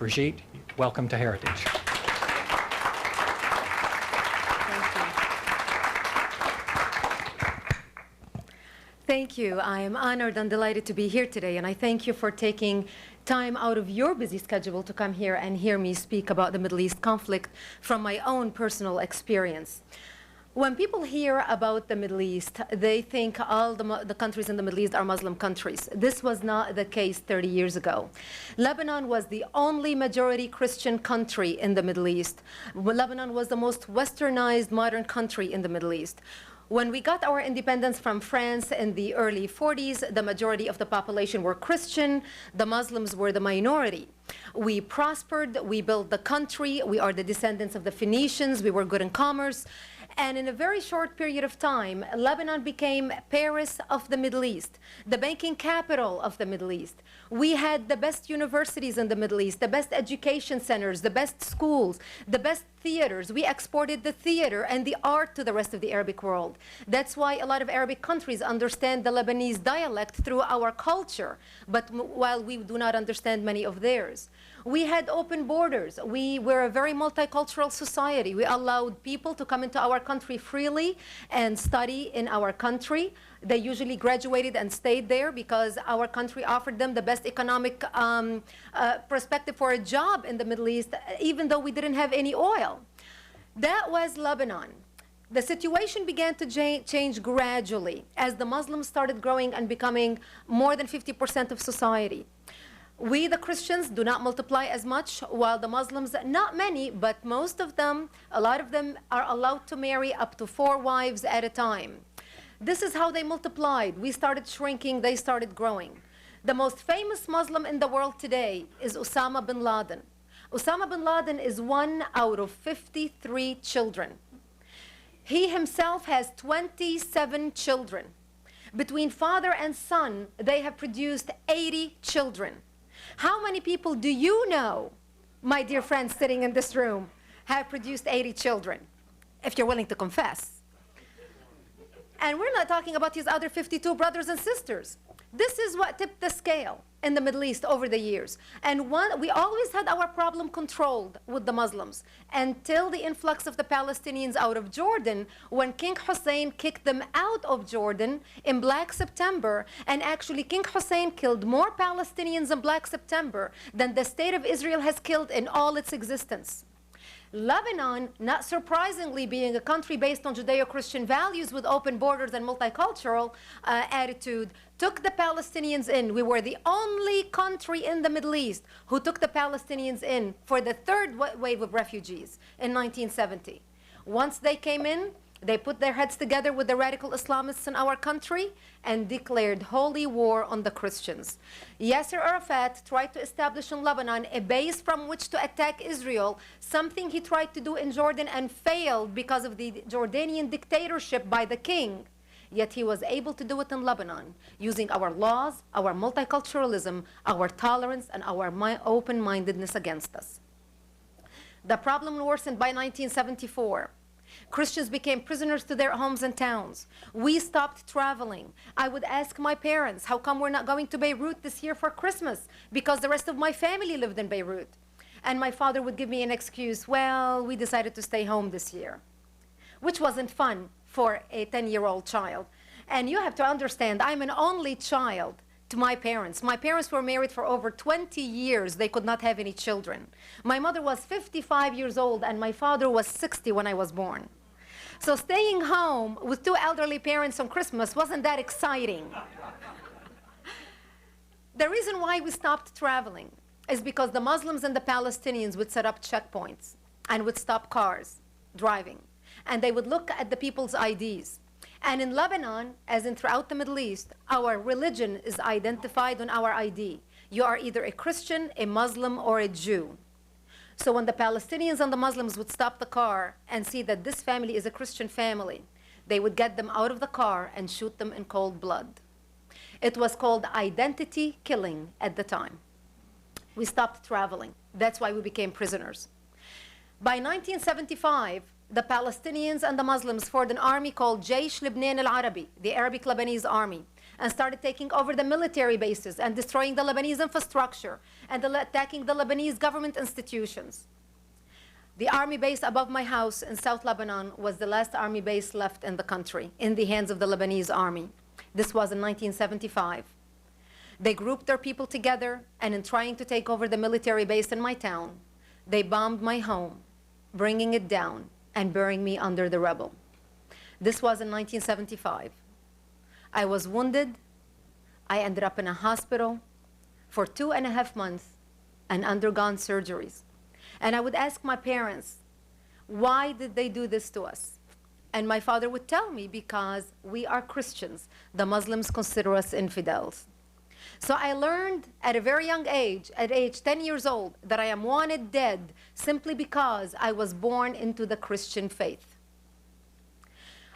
Brigitte, welcome to Heritage. Thank you. I am honored and delighted to be here today, and I thank you for taking time out of your busy schedule to come here and hear me speak about the Middle East conflict from my own personal experience. When people hear about the Middle East, they think all the countries in the Middle East are Muslim countries. This was not the case 30 years ago. Lebanon was the only majority Christian country in the Middle East. Lebanon was the most westernized modern country in the Middle East. When we got our independence from France in the early 40s, the majority of the population were Christian. The Muslims were the minority. We prospered, we built the country, we are the descendants of the Phoenicians, we were good in commerce. And in a very short period of time, Lebanon became Paris of the Middle East, the banking capital of the Middle East. We had the best universities in the Middle East, the best education centers, the best schools, the best theaters. We exported the theater and the art to the rest of the Arabic world. That's why a lot of Arabic countries understand the Lebanese dialect through our culture, but while we do not understand many of theirs. We had open borders. We were a very multicultural society. We allowed people to come into our country freely and study in our country. They usually graduated and stayed there because our country offered them the best economic perspective for a job in the Middle East, even though we didn't have any oil. That was Lebanon. The situation began to change gradually as the Muslims started growing and becoming more than 50% of society. We, the Christians, do not multiply as much, while the Muslims, not many, but most of them, a lot of them are allowed to marry up to 4 wives at a time. This is how they multiplied. We started shrinking, they started growing. The most famous Muslim in the world today is Osama bin Laden. Osama bin Laden is 1 out of 53 children. He himself has 27 children. Between father and son, they have produced 80 children. How many people do you know, my dear friends sitting in this room, have produced 80 children, if you're willing to confess? And we're not talking about his other 52 brothers and sisters. This is what tipped the scale in the Middle East over the years. And we always had our problem controlled with the Muslims until the influx of the Palestinians out of Jordan, when King Hussein kicked them out of Jordan in Black September. And actually, King Hussein killed more Palestinians in Black September than the state of Israel has killed in all its existence. Lebanon, not surprisingly, being a country based on Judeo-Christian values with open borders and multicultural attitude, took the Palestinians in. We were the only country in the Middle East who took the Palestinians in for the third wave of refugees in 1970. Once they came in, they put their heads together with the radical Islamists in our country and declared holy war on the Christians. Yasser Arafat tried to establish in Lebanon a base from which to attack Israel, something he tried to do in Jordan and failed because of the Jordanian dictatorship by the king. Yet he was able to do it in Lebanon, using our laws, our multiculturalism, our tolerance, and our open-mindedness against us. The problem worsened by 1974. Christians became prisoners to their homes and towns. We stopped traveling. I would ask my parents, how come we're not going to Beirut this year for Christmas? Because the rest of my family lived in Beirut. And my father would give me an excuse, well, we decided to stay home this year, which wasn't fun for a 10-year-old child. And you have to understand, I'm an only child to my parents. My parents were married for over 20 years. They could not have any children. My mother was 55 years old and my father was 60 when I was born. So staying home with 2 elderly parents on Christmas wasn't that exciting. The reason why we stopped traveling is because the Muslims and the Palestinians would set up checkpoints and would stop cars driving. And they would look at the people's IDs. And in Lebanon, as in throughout the Middle East, our religion is identified on our ID. You are either a Christian, a Muslim, or a Jew. So when the Palestinians and the Muslims would stop the car and see that this family is a Christian family, they would get them out of the car and shoot them in cold blood. It was called identity killing at the time. We stopped traveling. That's why we became prisoners. By 1975, the Palestinians and the Muslims formed an army called Jaysh Lebanon al-Arabi, the Arabic Lebanese army. and started taking over the military bases and destroying the Lebanese infrastructure and attacking the Lebanese government institutions. The army base above my house in South Lebanon was the last army base left in the country, in the hands of the Lebanese army. This was in 1975. They grouped their people together, and in trying to take over the military base in my town, they bombed my home, bringing it down and burying me under the rubble. This was in 1975. I was wounded. I ended up in a hospital for 2.5 months and undergone surgeries. And I would ask my parents, why did they do this to us? And my father would tell me, because we are Christians. The Muslims consider us infidels. So I learned at a very young age, at age 10 years old, that I am wanted dead simply because I was born into the Christian faith.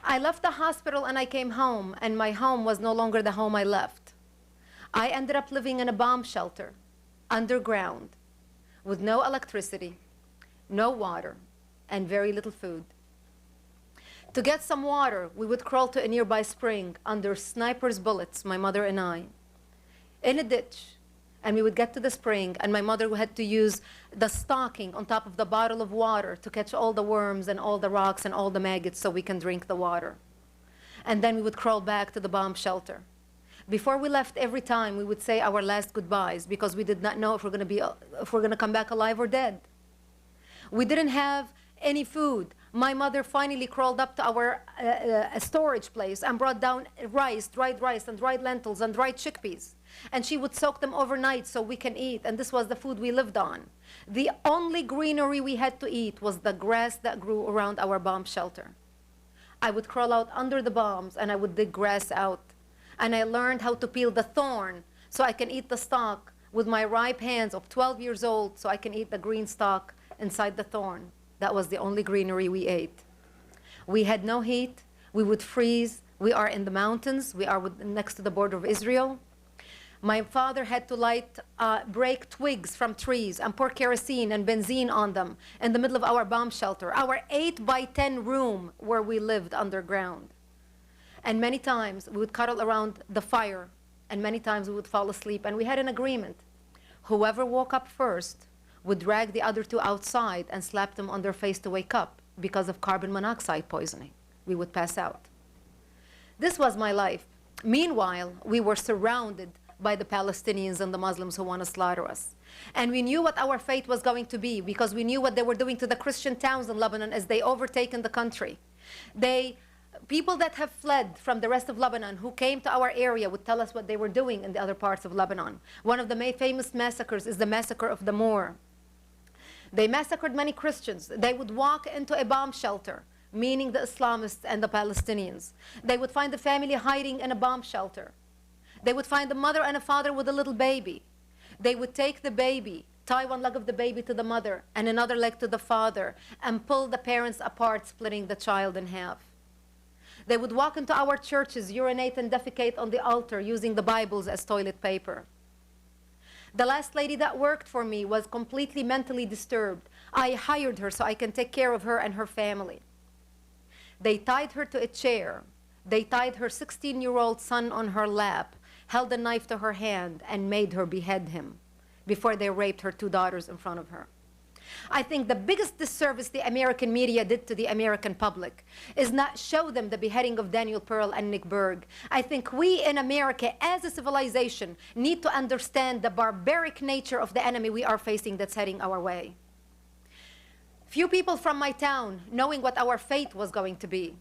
I left the hospital and I came home, and my home was no longer the home I left. I ended up living in a bomb shelter, underground, with no electricity, no water, and very little food. To get some water, we would crawl to a nearby spring under snipers' bullets, my mother and I, in a ditch, and we would get to the spring, and my mother had to use the stocking on top of the bottle of water to catch all the worms and all the rocks and all the maggots so we can drink the water. And then we would crawl back to the bomb shelter. Before we left, every time we would say our last goodbyes, because we did not know if we're going to come back alive or dead. We didn't have any food. My mother finally crawled up to our storage place and brought down rice, and dried lentils, and dried chickpeas. And she would soak them overnight so we can eat, and this was the food we lived on. The only greenery we had to eat was the grass that grew around our bomb shelter. I would crawl out under the bombs, and I would dig grass out. And I learned how to peel the thorn so I can eat the stalk with my ripe hands of 12 years old, so I can eat the green stalk inside the thorn. That was the only greenery we ate. We had no heat. We would freeze. We are in the mountains. We are next to the border of Israel. My father had to break twigs from trees and pour kerosene and benzene on them in the middle of our bomb shelter, our 8-by-10 room where we lived underground. And many times we would cuddle around the fire, and many times we would fall asleep. And we had an agreement. Whoever woke up first would drag the other two outside and slap them on their face to wake up because of carbon monoxide poisoning. We would pass out. This was my life. Meanwhile, we were surrounded by the Palestinians and the Muslims who want to slaughter us. And we knew what our fate was going to be, because we knew what they were doing to the Christian towns in Lebanon as they overtaken the country. People that have fled from the rest of Lebanon who came to our area would tell us what they were doing in the other parts of Lebanon. One of the famous massacres is the massacre of the Moor. They massacred many Christians. They would walk into a bomb shelter, meaning the Islamists and the Palestinians. They would find the family hiding in a bomb shelter. They would find a mother and a father with a little baby. They would take the baby, tie one leg of the baby to the mother and another leg to the father, and pull the parents apart, splitting the child in half. They would walk into our churches, urinate and defecate on the altar, using the Bibles as toilet paper. The last lady that worked for me was completely mentally disturbed. I hired her so I can take care of her and her family. They tied her to a chair. They tied her 16-year-old son on her lap, held a knife to her hand, and made her behead him before they raped her 2 daughters in front of her. I think the biggest disservice the American media did to the American public is not show them the beheading of Daniel Pearl and Nick Berg. I think we in America, as a civilization, need to understand the barbaric nature of the enemy we are facing that's heading our way. Few people from my town, knowing what our fate was going to be,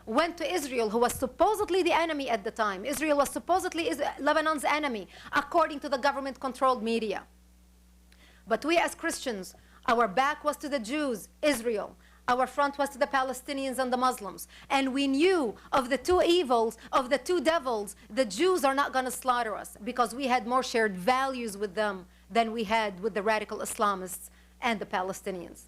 went to Israel, who was supposedly the enemy at the time. Israel was supposedly Lebanon's enemy, according to the government-controlled media. But we as Christians, our back was to the Jews, Israel. Our front was to the Palestinians and the Muslims. And we knew of the two evils, of the two devils, the Jews are not going to slaughter us, because we had more shared values with them than we had with the radical Islamists and the Palestinians.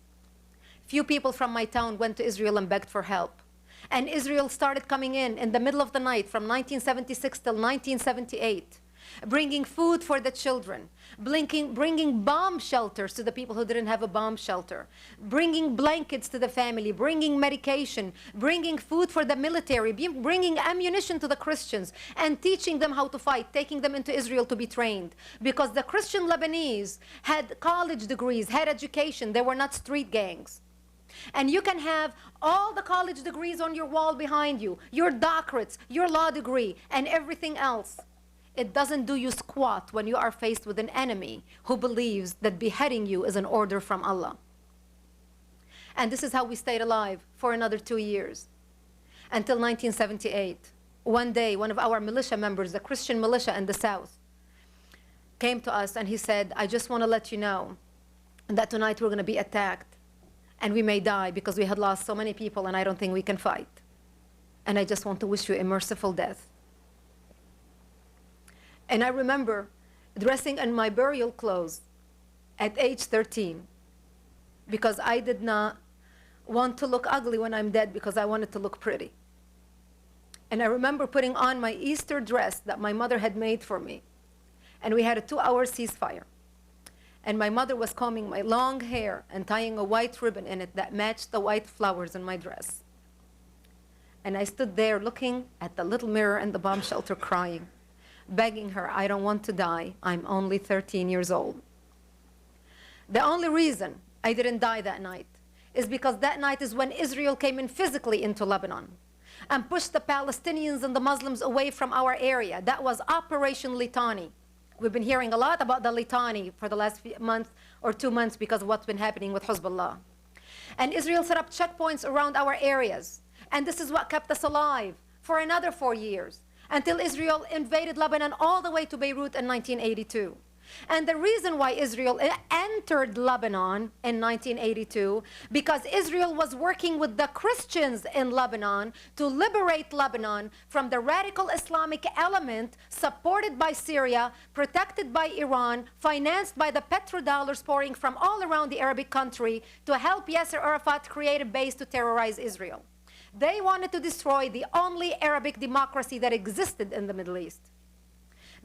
Few people from my town went to Israel and begged for help. And Israel started coming in the middle of the night from 1976 till 1978. bringing food for the children, bringing bomb shelters to the people who didn't have a bomb shelter, bringing blankets to the family, bringing medication, bringing food for the military, bringing ammunition to the Christians, and teaching them how to fight, taking them into Israel to be trained. Because the Christian Lebanese had college degrees, had education, they were not street gangs. And you can have all the college degrees on your wall behind you, your doctorates, your law degree, and everything else. It doesn't do you squat when you are faced with an enemy who believes that beheading you is an order from Allah. And this is how we stayed alive for another 2 years, until 1978. One day, one of our militia members, the Christian militia in the south, came to us and he said, I just want to let you know that tonight we're going to be attacked. And we may die because we had lost so many people and I don't think we can fight. And I just want to wish you a merciful death. And I remember dressing in my burial clothes at age 13 because I did not want to look ugly when I'm dead because I wanted to look pretty. And I remember putting on my Easter dress that my mother had made for me. And we had a 2-hour ceasefire. And my mother was combing my long hair and tying a white ribbon in it that matched the white flowers in my dress. And I stood there looking at the little mirror in the bomb shelter crying, begging her, I don't want to die. I'm only 13 years old. The only reason I didn't die that night is because that night is when Israel came in physically into Lebanon and pushed the Palestinians and the Muslims away from our area. That was Operation Litani. We've been hearing a lot about the Litani for the last month or 2 months because of what's been happening with Hezbollah. And Israel set up checkpoints around our areas. And this is what kept us alive for another 4 years, until Israel invaded Lebanon all the way to Beirut in 1982. And the reason why Israel entered Lebanon in 1982, because Israel was working with the Christians in Lebanon to liberate Lebanon from the radical Islamic element supported by Syria, protected by Iran, financed by the petrodollars pouring from all around the Arabic country to help Yasser Arafat create a base to terrorize Israel. They wanted to destroy the only Arabic democracy that existed in the Middle East.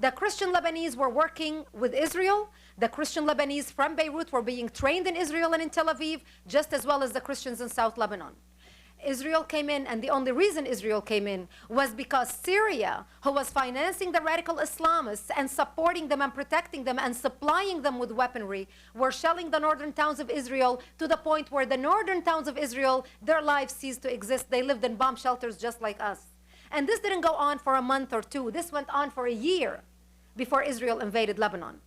The Christian Lebanese were working with Israel. The Christian Lebanese from Beirut were being trained in Israel and in Tel Aviv, just as well as the Christians in South Lebanon. Israel came in, and the only reason Israel came in was because Syria, who was financing the radical Islamists and supporting them and protecting them and supplying them with weaponry, were shelling the northern towns of Israel to the point where the northern towns of Israel, their lives ceased to exist. They lived in bomb shelters just like us. And this didn't go on for a month or two. This went on for a year before Israel invaded Lebanon.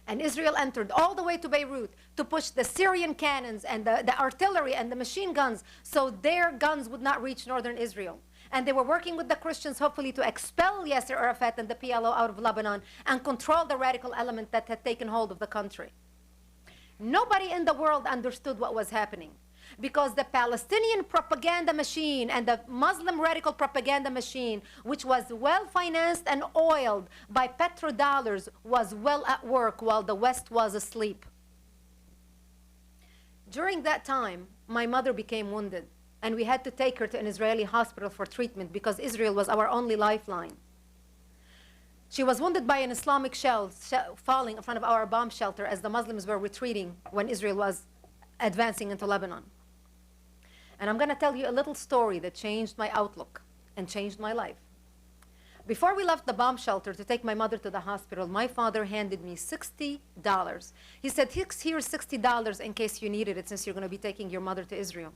And Israel entered all the way to Beirut to push the Syrian cannons and the artillery and the machine guns so their guns would not reach northern Israel. And they were working with the Christians, hopefully, to expel Yasser Arafat and the PLO out of Lebanon and control the radical element that had taken hold of the country. Nobody in the world understood what was happening, because the Palestinian propaganda machine and the Muslim radical propaganda machine, which was well financed and oiled by petrodollars, was well at work while the West was asleep. During that time, my mother became wounded, and we had to take her to an Israeli hospital for treatment because Israel was our only lifeline. She was wounded by an Islamic shell falling in front of our bomb shelter as the Muslims were retreating when Israel was advancing into Lebanon. And I'm going to tell you a little story that changed my outlook and changed my life. Before we left the bomb shelter to take my mother to the hospital, my father handed me $60. He said, here's $60 in case you needed it, since you're going to be taking your mother to Israel.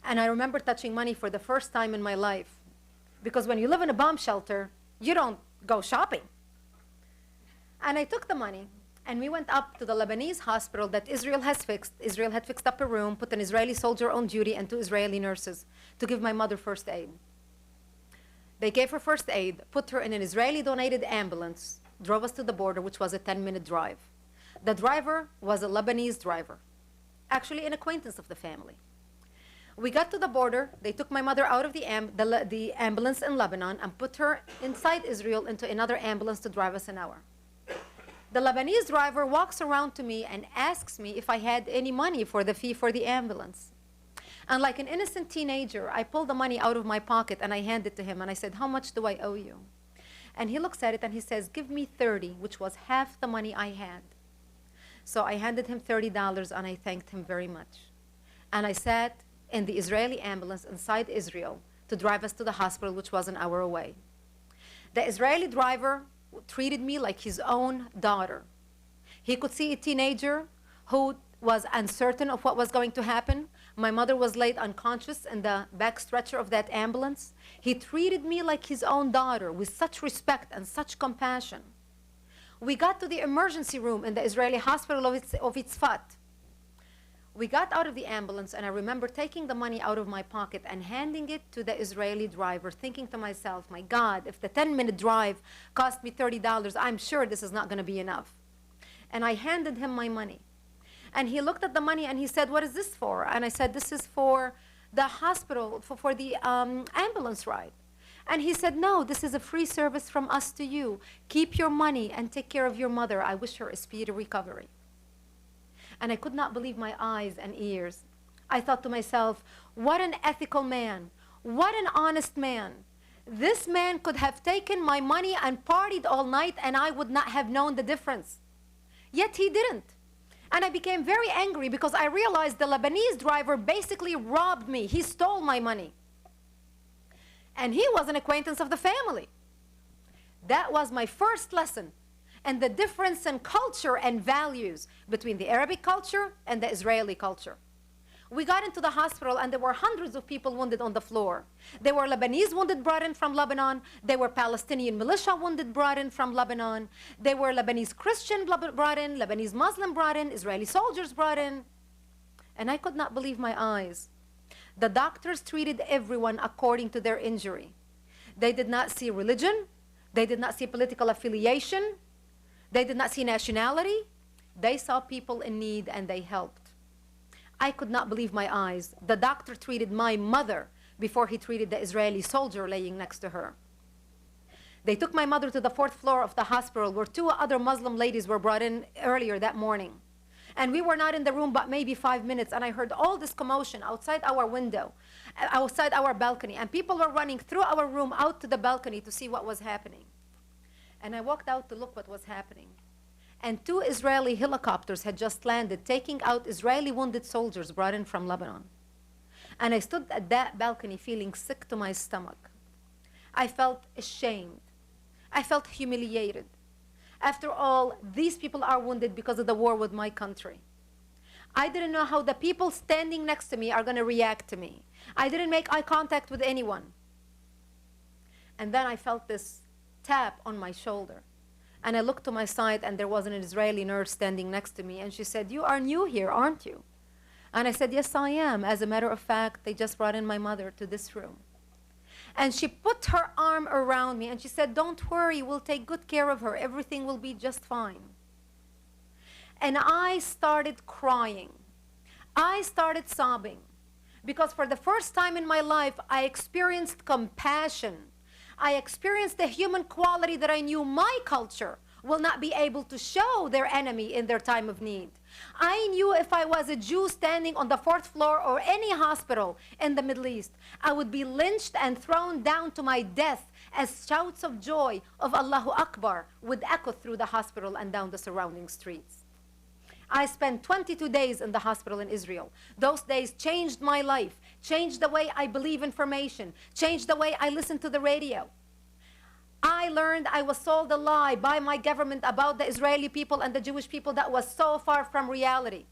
And I remember touching money for the first time in my life, because when you live in a bomb shelter, you don't go shopping. And I took the money, and we went up to the Lebanese hospital that Israel has fixed. Israel had fixed up a room, put an Israeli soldier on duty and 2 Israeli nurses to give my mother first aid. They gave her first aid, put her in an Israeli-donated ambulance, drove us to the border, which was a 10-minute drive. The driver was a Lebanese driver, actually an acquaintance of the family. We got to the border. They took my mother out of the ambulance in Lebanon and put her inside Israel into another ambulance to drive us an hour. The Lebanese driver walks around to me and asks me if I had any money for the fee for the ambulance. And like an innocent teenager, I pulled the money out of my pocket and I handed it to him and I said, how much do I owe you? And he looks at it and he says, give me 30, which was half the money I had. So I handed him $30 and I thanked him very much. And I sat in the Israeli ambulance inside Israel to drive us to the hospital, which was an hour away. The Israeli driver treated me like his own daughter. He could see a teenager who was uncertain of what was going to happen. My mother was laid unconscious in the back stretcher of that ambulance. He treated me like his own daughter with such respect and such compassion. We got to the emergency room in the Israeli hospital of Itzfat. We got out of the ambulance, and I remember taking the money out of my pocket and handing it to the Israeli driver, thinking to myself, my God, if the 10-minute drive cost me $30, I'm sure this is not going to be enough. And I handed him my money. And he looked at the money and he said, what is this for? And I said, this is for the hospital, for the ambulance ride. And he said, no, this is a free service from us to you. Keep your money and take care of your mother. I wish her a speedy recovery. And I could not believe my eyes and ears. I thought to myself, what an ethical man. What an honest man. This man could have taken my money and partied all night and I would not have known the difference. Yet he didn't. And I became very angry because I realized the Lebanese driver basically robbed me. He stole my money. And he was an acquaintance of the family. That was my first lesson. And the difference in culture and values between the Arabic culture and the Israeli culture. We got into the hospital and there were hundreds of people wounded on the floor. There were Lebanese wounded brought in from Lebanon. There were Palestinian militia wounded brought in from Lebanon. There were Lebanese Christian brought in, Lebanese Muslim brought in, Israeli soldiers brought in. And I could not believe my eyes. The doctors treated everyone according to their injury. They did not see religion. They did not see political affiliation. They did not see nationality. They saw people in need and they helped. I could not believe my eyes. The doctor treated my mother before he treated the Israeli soldier laying next to her. They took my mother to the 4th floor of the hospital where 2 other Muslim ladies were brought in earlier that morning. And we were not in the room but maybe 5 minutes, and I heard all this commotion outside our window, outside our balcony, and people were running through our room out to the balcony to see what was happening. And I walked out to look what was happening. And 2 Israeli helicopters had just landed, taking out Israeli wounded soldiers brought in from Lebanon. And I stood at that balcony feeling sick to my stomach. I felt ashamed. I felt humiliated. After all, these people are wounded because of the war with my country. I didn't know how the people standing next to me are going to react to me. I didn't make eye contact with anyone. And then I felt this tap on my shoulder. And I looked to my side and there was an Israeli nurse standing next to me, and she said, you are new here, aren't you? And I said, yes, I am. As a matter of fact, they just brought in my mother to this room. And she put her arm around me and she said, don't worry, we'll take good care of her. Everything will be just fine. And I started crying. I started sobbing because for the first time in my life, I experienced compassion. I experienced the human quality that I knew my culture will not be able to show their enemy in their time of need. I knew if I was a Jew standing on the 4th floor or any hospital in the Middle East, I would be lynched and thrown down to my death as shouts of joy of Allahu Akbar would echo through the hospital and down the surrounding streets. I spent 22 days in the hospital in Israel. Those days changed my life, changed the way I believe information, changed the way I listen to the radio. I learned I was sold a lie by my government about the Israeli people and the Jewish people that was so far from reality.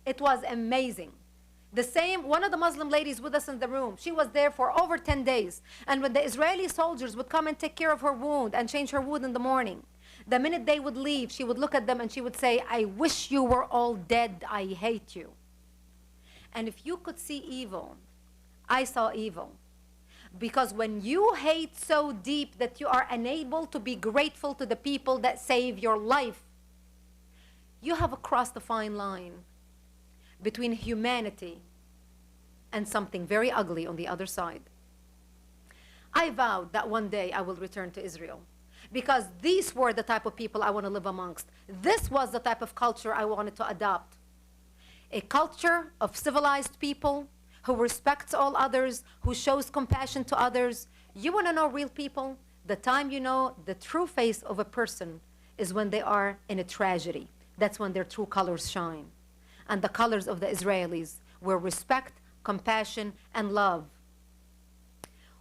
It was amazing. One of the Muslim ladies with us in the room, she was there for over 10 days. And when the Israeli soldiers would come and take care of her wound and change her wound in the morning, the minute they would leave, she would look at them and she would say, I wish you were all dead. I hate you. And if you could see evil, I saw evil. Because when you hate so deep that you are unable to be grateful to the people that save your life, you have crossed the fine line between humanity and something very ugly on the other side. I vowed that one day I will return to Israel because these were the type of people I want to live amongst. This was the type of culture I wanted to adopt. A culture of civilized people who respects all others, who shows compassion to others, You want to know real people? The time you know the true face of a person is when they are in a tragedy. That's when their true colors shine. And the colors of the Israelis were respect, compassion, and love.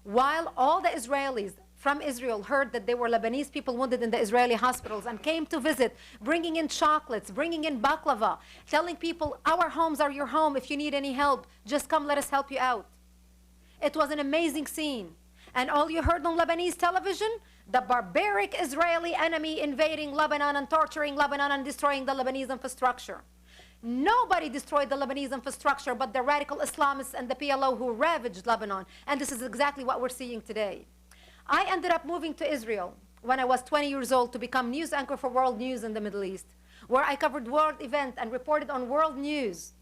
While all the Israelis from Israel heard that there were Lebanese people wounded in the Israeli hospitals and came to visit, bringing in chocolates, bringing in baklava, telling people, our homes are your home. If you need any help, just come, let us help you out. It was an amazing scene. And all you heard on Lebanese television, the barbaric Israeli enemy invading Lebanon and torturing Lebanon and destroying the Lebanese infrastructure. Nobody destroyed the Lebanese infrastructure but the radical Islamists and the PLO who ravaged Lebanon. And this is exactly what we're seeing today. I ended up moving to Israel when I was 20 years old to become news anchor for world news in the Middle East, where I covered world events and reported on world news.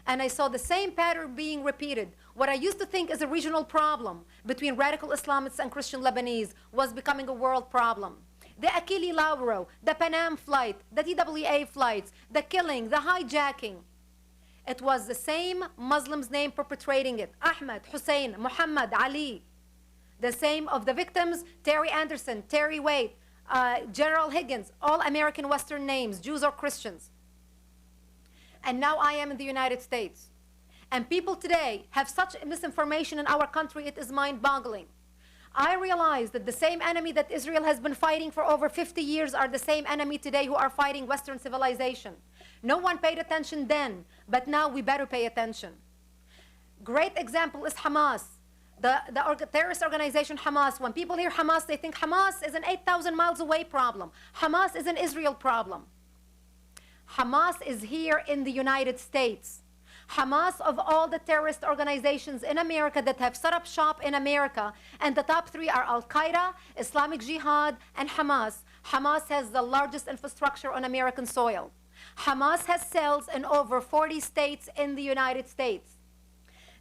And I saw the same pattern being repeated. What I used to think is a regional problem between radical Islamists and Christian Lebanese was becoming a world problem. The Achille Lauro, the Panam flight, the TWA flights, the killing, the hijacking. It was the same Muslims' name perpetrating it. Ahmed, Hussein, Muhammad, Ali. The same of the victims, Terry Anderson, Terry Waite, General Higgins, all American Western names, Jews or Christians. And now I am in the United States. And people today have such misinformation in our country, it is mind-boggling. I realize that the same enemy that Israel has been fighting for over 50 years are the same enemy today who are fighting Western civilization. No one paid attention then, but now we better pay attention. Great example is Hamas. The terrorist organization Hamas. When people hear Hamas, they think Hamas is an 8,000 miles away problem. Hamas is an Israel problem. Hamas is here in the United States. Hamas, of all the terrorist organizations in America that have set up shop in America, and the top three are Al-Qaeda, Islamic Jihad, and Hamas. Hamas has the largest infrastructure on American soil. Hamas has cells in over 40 states in the United States.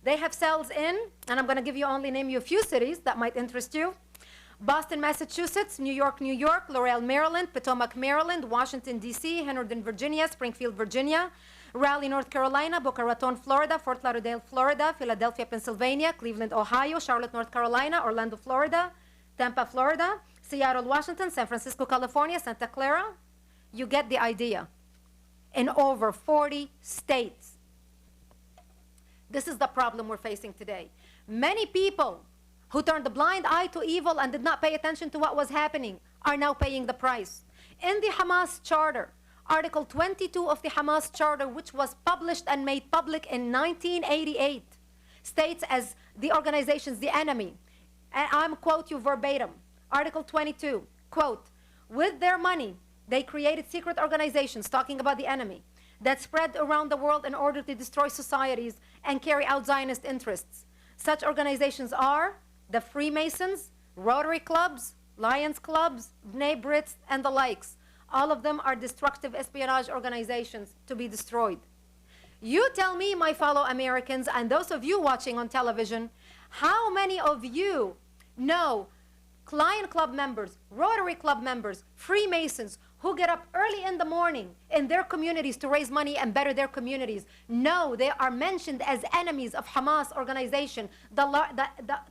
They have cells in, and I'm going to name you a few cities that might interest you. Boston, Massachusetts, New York, New York, Laurel, Maryland, Potomac, Maryland, Washington, D.C., Henderson, Virginia, Springfield, Virginia, Raleigh, North Carolina, Boca Raton, Florida, Fort Lauderdale, Florida, Philadelphia, Pennsylvania, Cleveland, Ohio, Charlotte, North Carolina, Orlando, Florida, Tampa, Florida, Seattle, Washington, San Francisco, California, Santa Clara. You get the idea. In over 40 states. This is the problem we're facing today. Many people who turned a blind eye to evil and did not pay attention to what was happening are now paying the price. In the Hamas Charter, Article 22 of the Hamas Charter, which was published and made public in 1988, states as the organization's the enemy. And I'm quote you verbatim. Article 22, quote, with their money, they created secret organizations, talking about the enemy, that spread around the world in order to destroy societies and carry out Zionist interests. Such organizations are the Freemasons, Rotary Clubs, Lions Clubs, B'nai B'rith, and the likes. All of them are destructive espionage organizations to be destroyed. You tell me, my fellow Americans, and those of you watching on television, how many of you know Lion Club members, Rotary Club members, Freemasons, who get up early in the morning in their communities to raise money and better their communities? No, they are mentioned as enemies of Hamas organization, the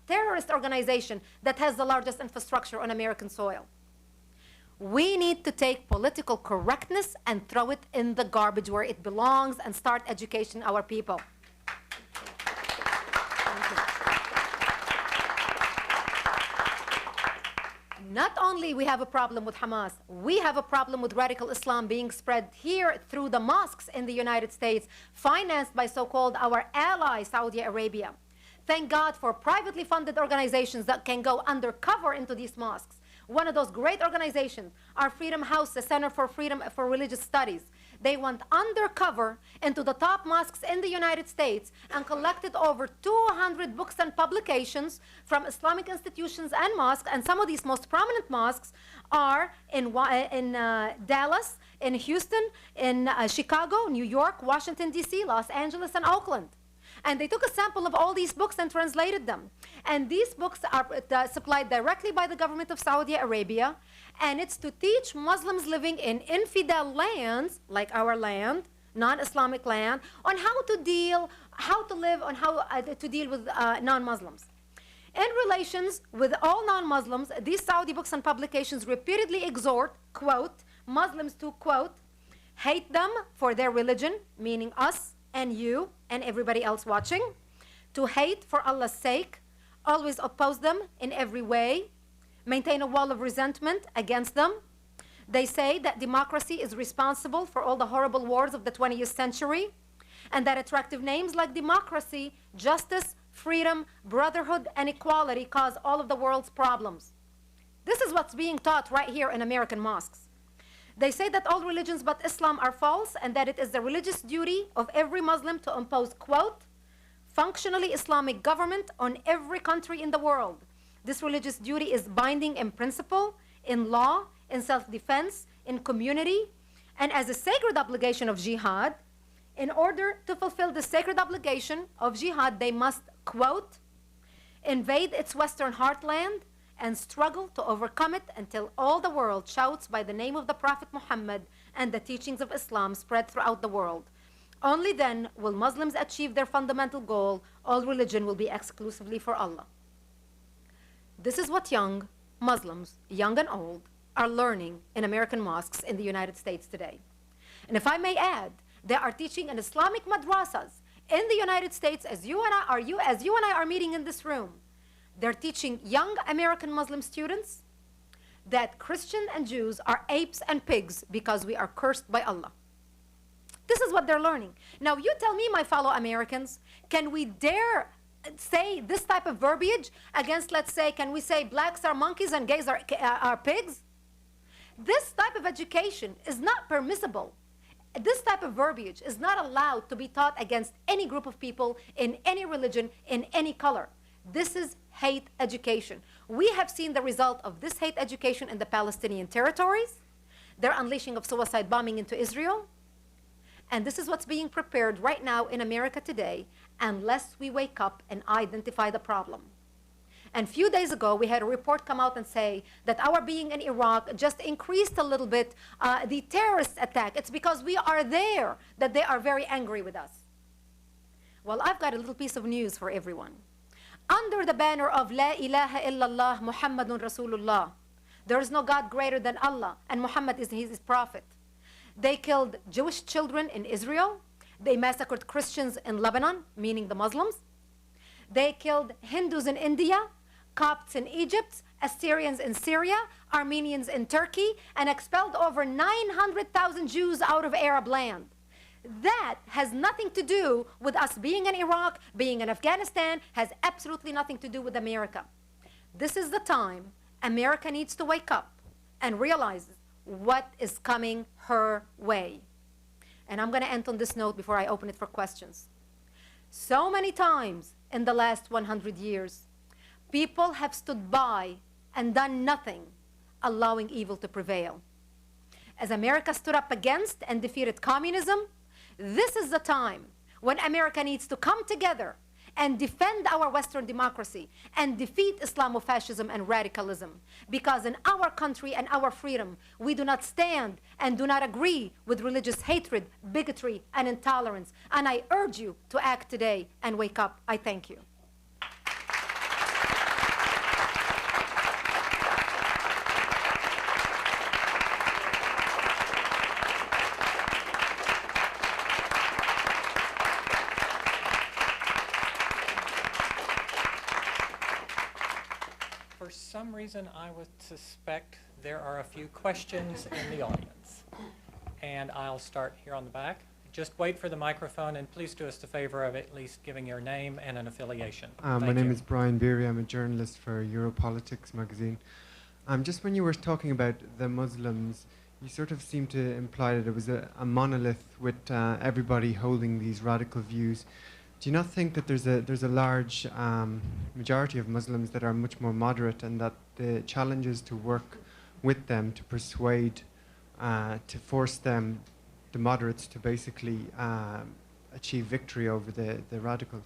terrorist organization that has the largest infrastructure on American soil. We need to take political correctness and throw it in the garbage where it belongs and start educating our people. Not only we have a problem with Hamas, we have a problem with radical Islam being spread here through the mosques in the United States, financed by so-called our ally, Saudi Arabia. Thank God for privately funded organizations that can go undercover into these mosques. One of those great organizations are Freedom House, the Center for Freedom for Religious Studies. They went undercover into the top mosques in the United States and collected over 200 books and publications from Islamic institutions and mosques. And some of these most prominent mosques are in Dallas, in Houston, in Chicago, New York, Washington, D.C., Los Angeles, and Oakland. And they took a sample of all these books and translated them. And these books are supplied directly by the government of Saudi Arabia. And it's to teach Muslims living in infidel lands, like our land, non-Islamic land, on how to live, on how to deal with non-Muslims. In relations with all non-Muslims, these Saudi books and publications repeatedly exhort, quote, Muslims to, quote, hate them for their religion, meaning us and you and everybody else watching, to hate for Allah's sake, always oppose them in every way, maintain a wall of resentment against them. They say that democracy is responsible for all the horrible wars of the 20th century, and that attractive names like democracy, justice, freedom, brotherhood, and equality cause all of the world's problems. This is what's being taught right here in American mosques. They say that all religions but Islam are false, and that it is the religious duty of every Muslim to impose, quote, functionally Islamic government on every country in the world. This religious duty is binding in principle, in law, in self-defense, in community, and as a sacred obligation of jihad. In order to fulfill the sacred obligation of jihad, they must, quote, invade its western heartland and struggle to overcome it until all the world shouts by the name of the Prophet Muhammad and the teachings of Islam spread throughout the world. Only then will Muslims achieve their fundamental goal: all religion will be exclusively for Allah. This is what young Muslims, young and old, are learning in American mosques in the United States today. And if I may add, they are teaching in Islamic madrasas in the United States as you and I are meeting in this room. They're teaching young American Muslim students that Christians and Jews are apes and pigs because we are cursed by Allah. This is what they're learning. Now you tell me, my fellow Americans, can we dare say this type of verbiage against, let's say, can we say blacks are monkeys and gays are pigs? This type of education is not permissible. This type of verbiage is not allowed to be taught against any group of people in any religion, in any color. This is hate education. We have seen the result of this hate education in the Palestinian territories, their unleashing of suicide bombing into Israel, and this is what's being prepared right now in America today unless we wake up and identify the problem. And a few days ago, we had a report come out and say that our being in Iraq just increased a little bit the terrorist attack. It's because we are there that they are very angry with us. Well, I've got a little piece of news for everyone. Under the banner of La ilaha illallah Muhammadun Rasulullah, there is no God greater than Allah, and Muhammad is his prophet. They killed Jewish children in Israel. They massacred Christians in Lebanon, meaning the Muslims. They killed Hindus in India, Copts in Egypt, Assyrians in Syria, Armenians in Turkey, and expelled over 900,000 Jews out of Arab land. That has nothing to do with us being in Iraq, being in Afghanistan, has absolutely nothing to do with America. This is the time America needs to wake up and realize what is coming her way. And I'm going to end on this note before I open it for questions. So many times in the last 100 years, people have stood by and done nothing, allowing evil to prevail. As America stood up against and defeated communism, this is the time when America needs to come together and defend our Western democracy and defeat Islamofascism and radicalism. Because in our country and our freedom, we do not stand and do not agree with religious hatred, bigotry, and intolerance. And I urge you to act today and wake up. I thank you. For some reason, I would suspect there are a few questions in the audience. And I'll start here on the back. Just wait for the microphone, and please do us the favor of at least giving your name and an affiliation. My name is Brian Beery. I'm a journalist for Europolitics magazine. Just when you were talking about the Muslims, you sort of seemed to imply that it was a monolith with everybody holding these radical views. Do you not think that there's a large majority of Muslims that are much more moderate, and that the challenge is to work with them, to persuade, to force them, the moderates, to basically achieve victory over the radicals?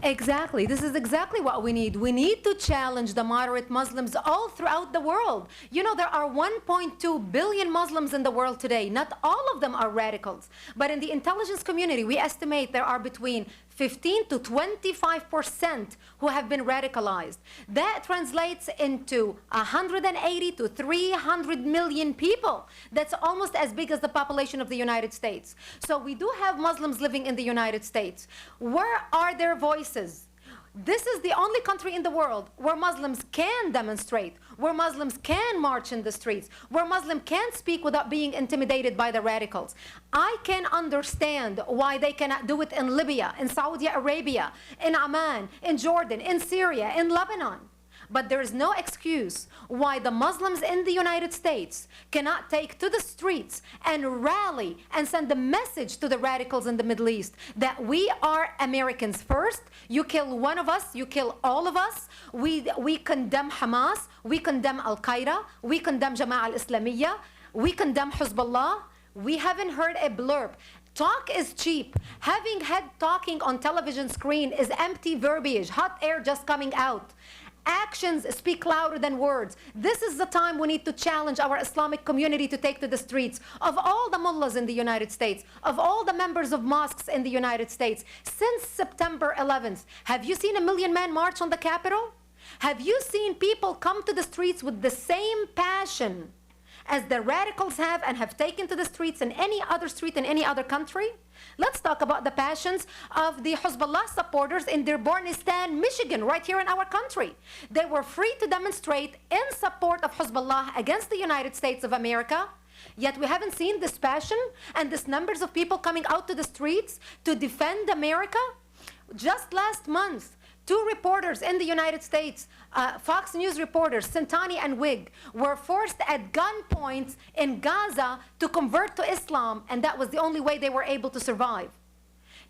Exactly. This is exactly what we need. We need to challenge the moderate Muslims all throughout the world. You know, there are 1.2 billion Muslims in the world today. Not all of them are radicals. But in the intelligence community, we estimate there are between 15 to 25% who have been radicalized. That translates into 180 to 300 million people. That's almost as big as the population of the United States. So we do have Muslims living in the United States. Where are their voices? This is the only country in the world where Muslims can demonstrate, where Muslims can march in the streets, where Muslims can speak without being intimidated by the radicals. I can understand why they cannot do it in Libya, in Saudi Arabia, in Oman, in Jordan, in Syria, in Lebanon. But there is no excuse why the Muslims in the United States cannot take to the streets and rally and send a message to the radicals in the Middle East that we are Americans first. You kill one of us, you kill all of us. We condemn Hamas, we condemn Al-Qaeda, we condemn Jama'ah al-Islamiyya, we condemn Hezbollah. We haven't heard a blurb. Talk is cheap. Having had talking on television screen is empty verbiage, hot air just coming out. Actions speak louder than words. This is the time we need to challenge our Islamic community to take to the streets. Of all the mullahs in the United States, of all the members of mosques in the United States, since September 11th, have you seen a million-man march on the Capitol? Have you seen people come to the streets with the same passion as the radicals have and have taken to the streets in any other street in any other country? Let's talk about the passions of the Hezbollah supporters in Dearbornistan, Michigan, right here in our country. They were free to demonstrate in support of Hezbollah against the United States of America, yet we haven't seen this passion and these numbers of people coming out to the streets to defend America. Just last month, two reporters in the United States, Fox News reporters, Santani and Wig, were forced at gunpoint in Gaza to convert to Islam, and that was the only way they were able to survive.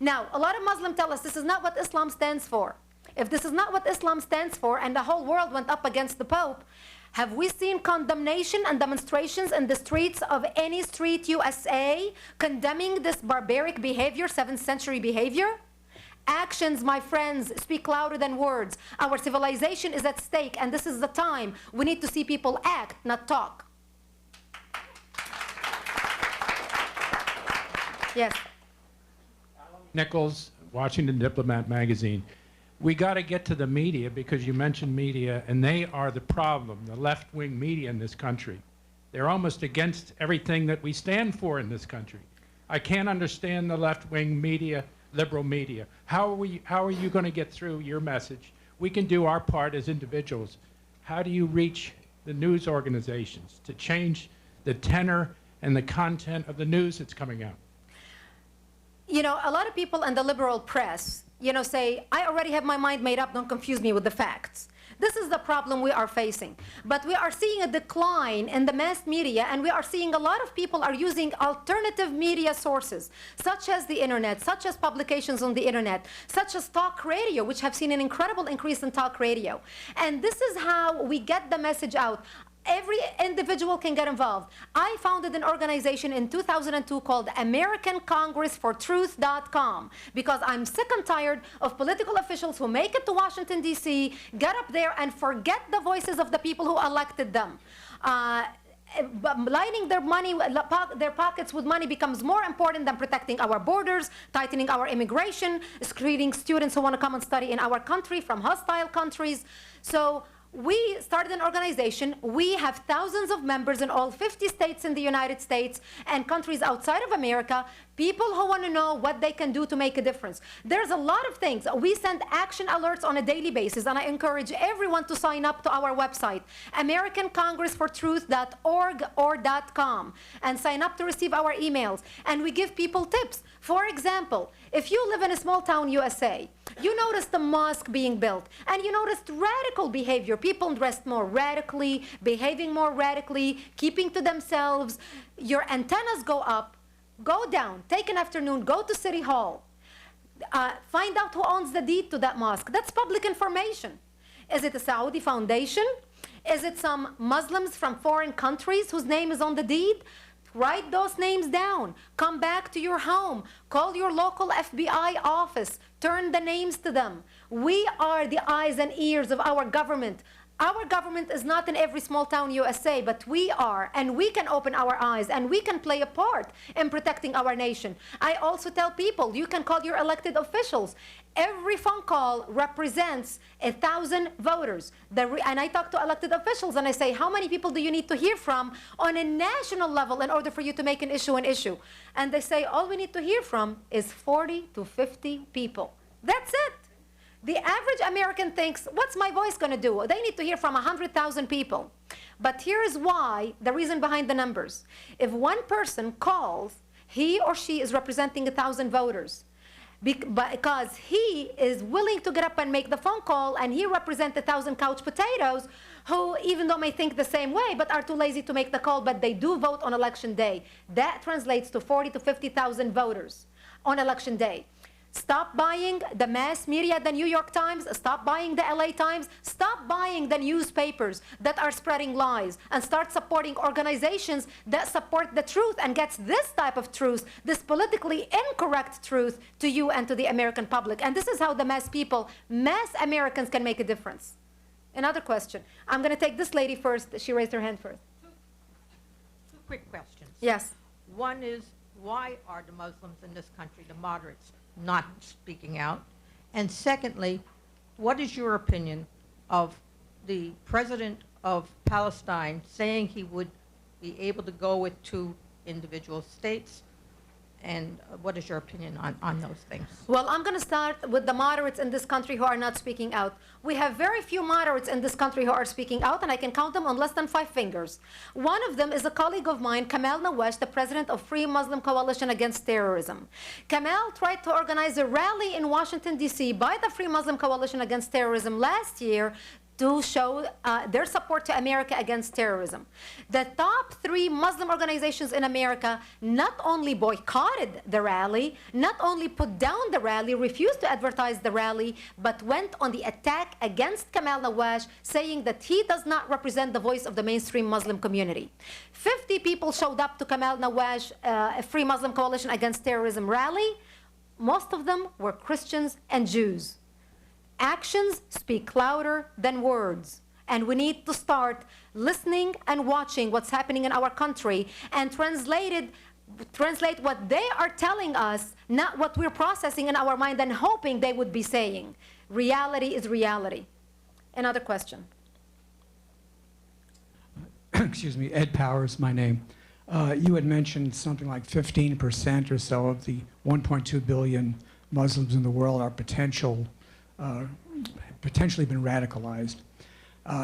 Now, a lot of Muslims tell us this is not what Islam stands for. If this is not what Islam stands for, and the whole world went up against the Pope, have we seen condemnation and demonstrations in the streets of any street USA condemning this barbaric behavior, 7th century behavior? Actions, my friends, speak louder than words. Our civilization is at stake, and this is the time we need to see people act, not talk. Yes. Nichols, Washington Diplomat Magazine. We got to get to the media because you mentioned media, and they are the problem, the left-wing media in this country. They're almost against everything that we stand for in this country. I can't understand the left-wing media, liberal media. How are you going to get through your message? We can do our part as individuals. How do you reach the news organizations to change the tenor and the content of the news that's coming out? You know, a lot of people in the liberal press, say, I already have my mind made up, don't confuse me with the facts. This is the problem we are facing. But we are seeing a decline in the mass media, and we are seeing a lot of people are using alternative media sources, such as the internet, such as publications on the internet, such as talk radio, which have seen an incredible increase in talk radio. And this is how we get the message out. Every individual can get involved. I founded an organization in 2002 called AmericanCongressForTruth.com because I'm sick and tired of political officials who make it to Washington, D.C., get up there and forget the voices of the people who elected them. Lining their pockets with money becomes more important than protecting our borders, tightening our immigration, screening students who want to come and study in our country from hostile countries. So we started an organization. We have thousands of members in all 50 states in the United States and countries outside of America, people who want to know what they can do to make a difference. There's a lot of things. We send action alerts on a daily basis, and I encourage everyone to sign up to our website, AmericanCongressForTruth.org or .com, and sign up to receive our emails. And we give people tips. For example, if you live in a small town USA, you noticed the mosque being built, and you noticed radical behavior, people dressed more radically, behaving more radically, keeping to themselves. Your antennas go up, go down, take an afternoon, go to City Hall, find out who owns the deed to that mosque. That's public information. Is it a Saudi foundation? Is it some Muslims from foreign countries whose name is on the deed? Write those names down. Come back to your home. Call your local FBI office. Turn the names to them. We are the eyes and ears of our government. Our government is not in every small town USA, but we are, and we can open our eyes, and we can play a part in protecting our nation. I also tell people, you can call your elected officials. Every phone call represents 1,000 voters. And I talk to elected officials and I say, how many people do you need to hear from on a national level in order for you to make an issue an issue? And they say, all we need to hear from is 40 to 50 people. That's it. The average American thinks, what's my voice going to do? They need to hear from 100,000 people. But here's why, the reason behind the numbers. If one person calls, he or she is representing 1,000 voters. Because he is willing to get up and make the phone call, and he represents 1,000 couch potatoes who, even though may think the same way, but are too lazy to make the call, but they do vote on election day. That translates to 40 to 50,000 voters on election day. Stop buying the mass media, the New York Times, stop buying the LA Times, stop buying the newspapers that are spreading lies, and start supporting organizations that support the truth and gets this type of truth, this politically incorrect truth, to you and to the American public. And this is how the mass people, mass Americans, can make a difference. Another question. I'm going to take this lady first. She raised her hand first. Two quick questions. Yes. One is, why are the Muslims in this country, the moderates, not speaking out? And secondly, what is your opinion of the president of Palestine saying he would be able to go with 2 individual states? And what is your opinion on those things? Well, I'm going to start with the moderates in this country who are not speaking out. We have very few moderates in this country who are speaking out, and I can count them on less than 5 fingers. One of them is a colleague of mine, Kamal Nawash, the president of Free Muslim Coalition Against Terrorism. Kamal tried to organize a rally in Washington, D.C. by the Free Muslim Coalition Against Terrorism last year to show their support to America against terrorism. The top 3 Muslim organizations in America not only boycotted the rally, not only put down the rally, refused to advertise the rally, but went on the attack against Kamal Nawash, saying that he does not represent the voice of the mainstream Muslim community. 50 people showed up to Kamal Nawash, a Free Muslim Coalition Against Terrorism rally. Most of them were Christians and Jews. Actions speak louder than words. And we need to start listening and watching what's happening in our country and translate what they are telling us, not what we're processing in our mind and hoping they would be saying. Reality is reality. Another question. Excuse me, Ed Powers, my name. You had mentioned something like 15% or so of the 1.2 billion Muslims in the world are potentially been radicalized.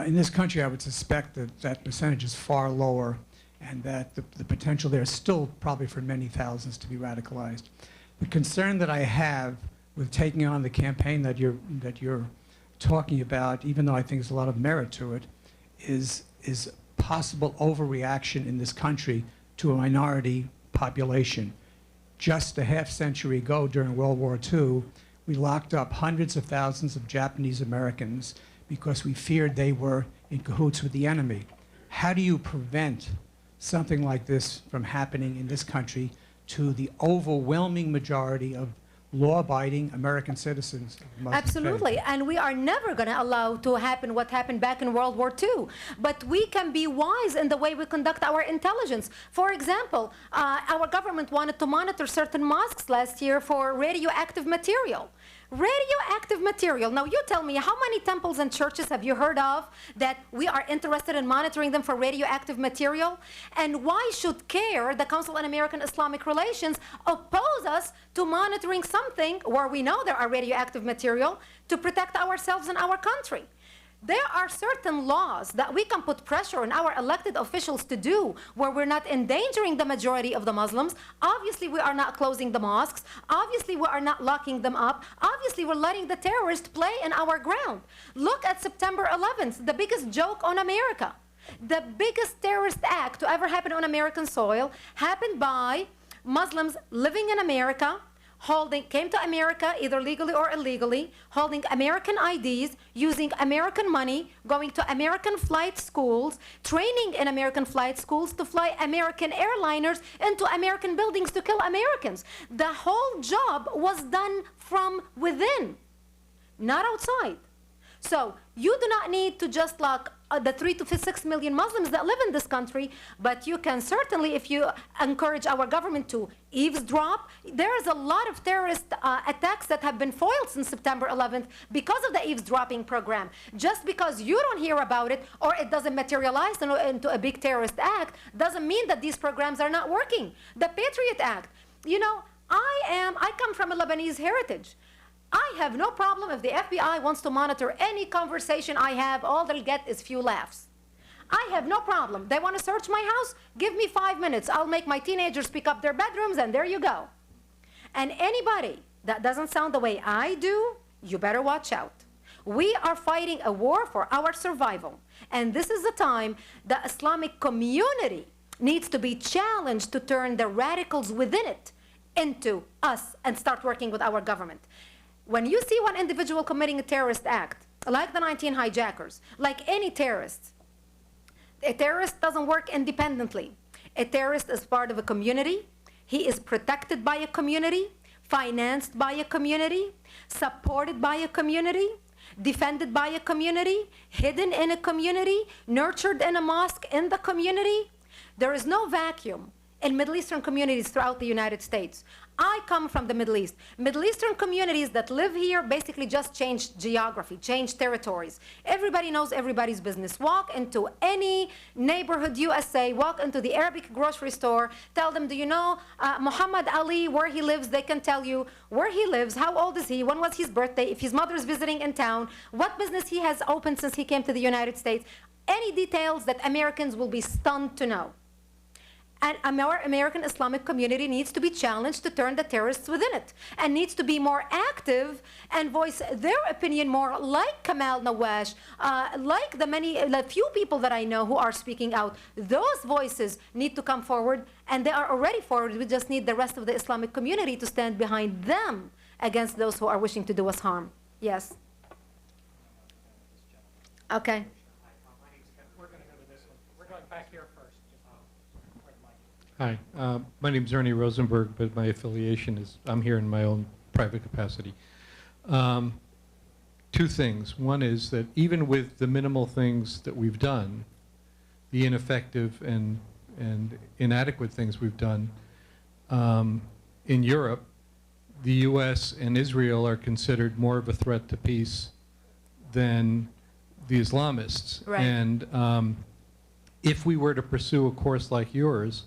In this country, I would suspect that that percentage is far lower, and that the potential there is still probably for many thousands to be radicalized. The concern that I have with taking on the campaign that you're talking about, even though I think there's a lot of merit to it, is possible overreaction in this country to a minority population. Just a half century ago, during World War II, we locked up hundreds of thousands of Japanese Americans because we feared they were in cahoots with the enemy. How do you prevent something like this from happening in this country to the overwhelming majority of law-abiding American citizens of Muslim Absolutely, faith? and we are never going to allow to happen what happened back in World War II. But we can be wise in the way we conduct our intelligence. For example, our government wanted to monitor certain mosques last year for radioactive material. Radioactive material. Now you tell me, how many temples and churches have you heard of that we are interested in monitoring them for radioactive material? And why should CARE, the Council on American Islamic Relations, oppose us to monitoring something where we know there are radioactive material to protect ourselves and our country? There are certain laws that we can put pressure on our elected officials to do where we're not endangering the majority of the Muslims. Obviously, we are not closing the mosques. Obviously, we are not locking them up. Obviously, we're letting the terrorists play in our ground. Look at September 11th, the biggest joke on America. The biggest terrorist act to ever happen on American soil happened by Muslims living in America, came to America either legally or illegally, holding American IDs, using American money, going to American flight schools, training in American flight schools to fly American airliners into American buildings to kill Americans. The whole job was done from within, not outside. So you do not need to just like the 3 to 6 million Muslims that live in this country, but you can certainly, if you encourage our government to eavesdrop, there is a lot of terrorist attacks that have been foiled since September 11th because of the eavesdropping program. Just because you don't hear about it or it doesn't materialize into a big terrorist act doesn't mean that these programs are not working. The Patriot Act, you know, I come from a Lebanese heritage. I have no problem if the FBI wants to monitor any conversation I have. All they'll get is few laughs. I have no problem. They want to search my house? Give me 5 minutes. I'll make my teenagers pick up their bedrooms, and there you go. And anybody that doesn't sound the way I do, you better watch out. We are fighting a war for our survival. And this is the time the Islamic community needs to be challenged to turn the radicals within it into us and start working with our government. When you see one individual committing a terrorist act, like the 19 hijackers, like any terrorist, a terrorist doesn't work independently. A terrorist is part of a community. He is protected by a community, financed by a community, supported by a community, defended by a community, hidden in a community, nurtured in a mosque in the community. There is no vacuum in Middle Eastern communities throughout the United States. I come from the Middle East. Middle Eastern communities that live here basically just changed geography, changed territories. Everybody knows everybody's business. Walk into any neighborhood USA, walk into the Arabic grocery store, tell them, do you know Muhammad Ali, where he lives? They can tell you where he lives, how old is he, when was his birthday, if his mother is visiting in town, what business he has opened since he came to the United States. Any details that Americans will be stunned to know. And our American Islamic community needs to be challenged to turn the terrorists within it and needs to be more active and voice their opinion more, like Kamal Nawash, like the few people that I know who are speaking out. Those voices need to come forward, and they are already forward. We just need the rest of the Islamic community to stand behind them against those who are wishing to do us harm. Yes? Okay. We're going to go to this one. We're going back here first. Hi, my name is Ernie Rosenberg, but my affiliation is, I'm here in my own private capacity. Two things. One is that even with the minimal things that we've done, the ineffective and inadequate things we've done, in Europe, the US and Israel are considered more of a threat to peace than the Islamists. Right. And if we were to pursue a course like yours,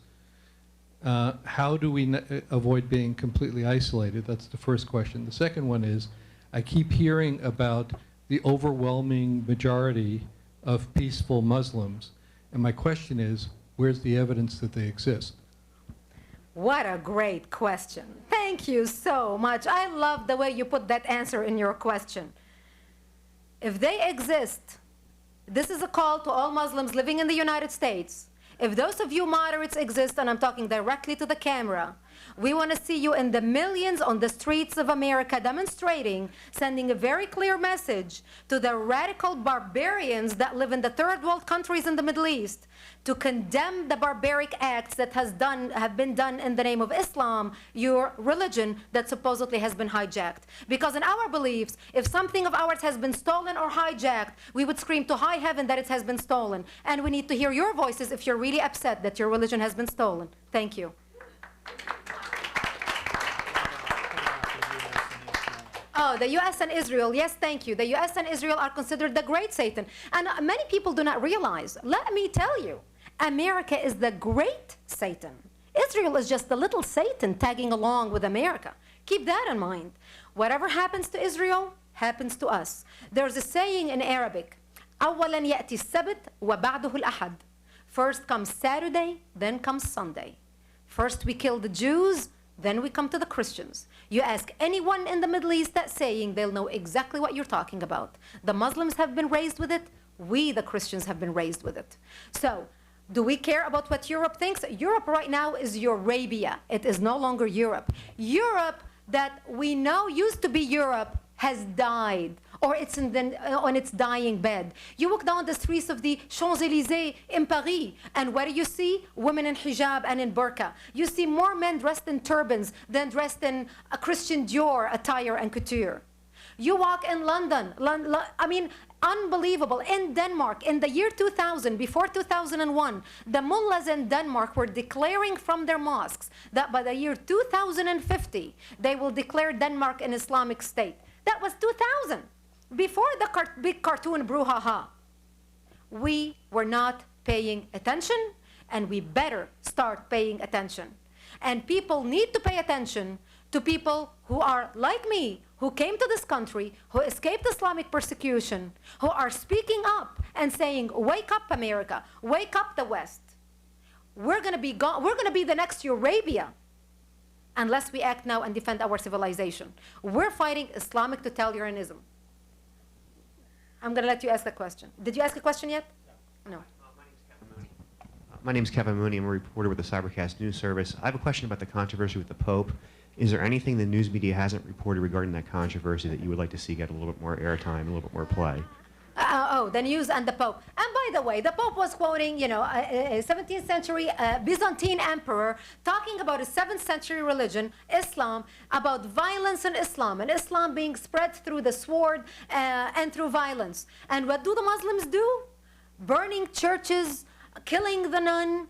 how do we avoid being completely isolated? That's the first question. The second one is, I keep hearing about the overwhelming majority of peaceful Muslims, and my question is, where's the evidence that they exist? What a great question. Thank you so much. I love the way you put that answer in your question. If they exist, this is a call to all Muslims living in the United States. If those of you moderates exist, and I'm talking directly to the camera, we want to see you in the millions on the streets of America demonstrating, sending a very clear message to the radical barbarians that live in the third world countries in the Middle East to condemn the barbaric acts that have been done in the name of Islam, your religion that supposedly has been hijacked. Because in our beliefs, if something of ours has been stolen or hijacked, we would scream to high heaven that it has been stolen. And we need to hear your voices if you're really upset that your religion has been stolen. Thank you. Oh, the U.S. and Israel, yes, thank you. The U.S. and Israel are considered the great Satan. And many people do not realize, let me tell you, America is the great Satan. Israel is just the little Satan tagging along with America. Keep that in mind. Whatever happens to Israel, happens to us. There's a saying in Arabic, أولاً يأتي السبت وبعده الأحد. First comes Saturday, then comes Sunday. First we kill the Jews, then we come to the Christians. You ask anyone in the Middle East that saying, they'll know exactly what you're talking about. The Muslims have been raised with it. We, the Christians, have been raised with it. So, do we care about what Europe thinks? Europe right now is Eurabia. It is no longer Europe. Europe that we know used to be Europe has died, or it's on its dying bed. You walk down the streets of the Champs-Élysées in Paris, and what do you see? Women in hijab and in burqa. You see more men dressed in turbans than dressed in a Christian Dior attire and couture. You walk in London, I mean, unbelievable. In Denmark, in the year 2000, before 2001, the mullahs in Denmark were declaring from their mosques that by the year 2050, they will declare Denmark an Islamic state. That was 2000, before the big cartoon brouhaha. We were not paying attention, and we better start paying attention. And people need to pay attention to people who are like me, who came to this country, who escaped Islamic persecution, who are speaking up and saying, wake up, America, wake up, the West. We're going to be gone. We're going to be the next Eurabia unless we act now and defend our civilization. We're fighting Islamic totalitarianism. I'm going to let you ask the question. Did you ask a question yet? No. My name is Kevin Mooney. I'm a reporter with the Cybercast News Service. I have a question about the controversy with the Pope. Is there anything the news media hasn't reported regarding that controversy that you would like to see get a little bit more airtime, a little bit more play? The news and the Pope. And by the way, the Pope was quoting, a 17th century Byzantine emperor talking about a 7th century religion, Islam, about violence in Islam, and Islam being spread through the sword and through violence. And what do the Muslims do? Burning churches, killing the nun.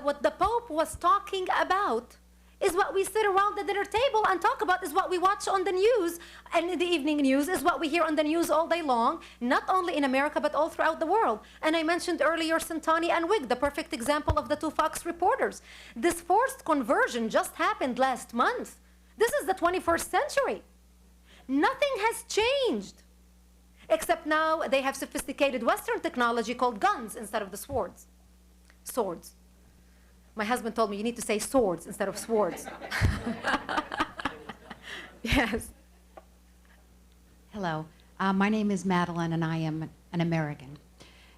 What the Pope was talking about is what we sit around the dinner table and talk about, is what we watch on the news, and in the evening news is what we hear on the news all day long, not only in America, but all throughout the world. And I mentioned earlier Santani and Wig, the perfect example of the two Fox reporters. This forced conversion just happened last month. This is the 21st century. Nothing has changed, except now they have sophisticated Western technology called guns instead of the swords. Swords. My husband told me you need to say swords instead of swords. Yes. Hello. My name is Madeline, and I am an American.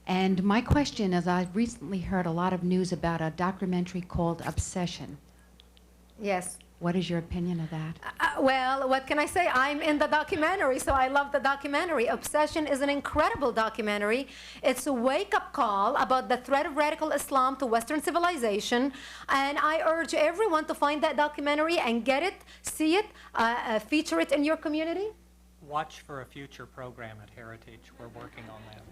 And my question is, I've recently heard a lot of news about a documentary called Obsession. Yes. What is your opinion of that? Well, what can I say? I'm in the documentary, so I love the documentary. Obsession is an incredible documentary. It's a wake-up call about the threat of radical Islam to Western civilization, and I urge everyone to find that documentary and get it, see it, feature it in your community. Watch for a future program at Heritage. We're working on that.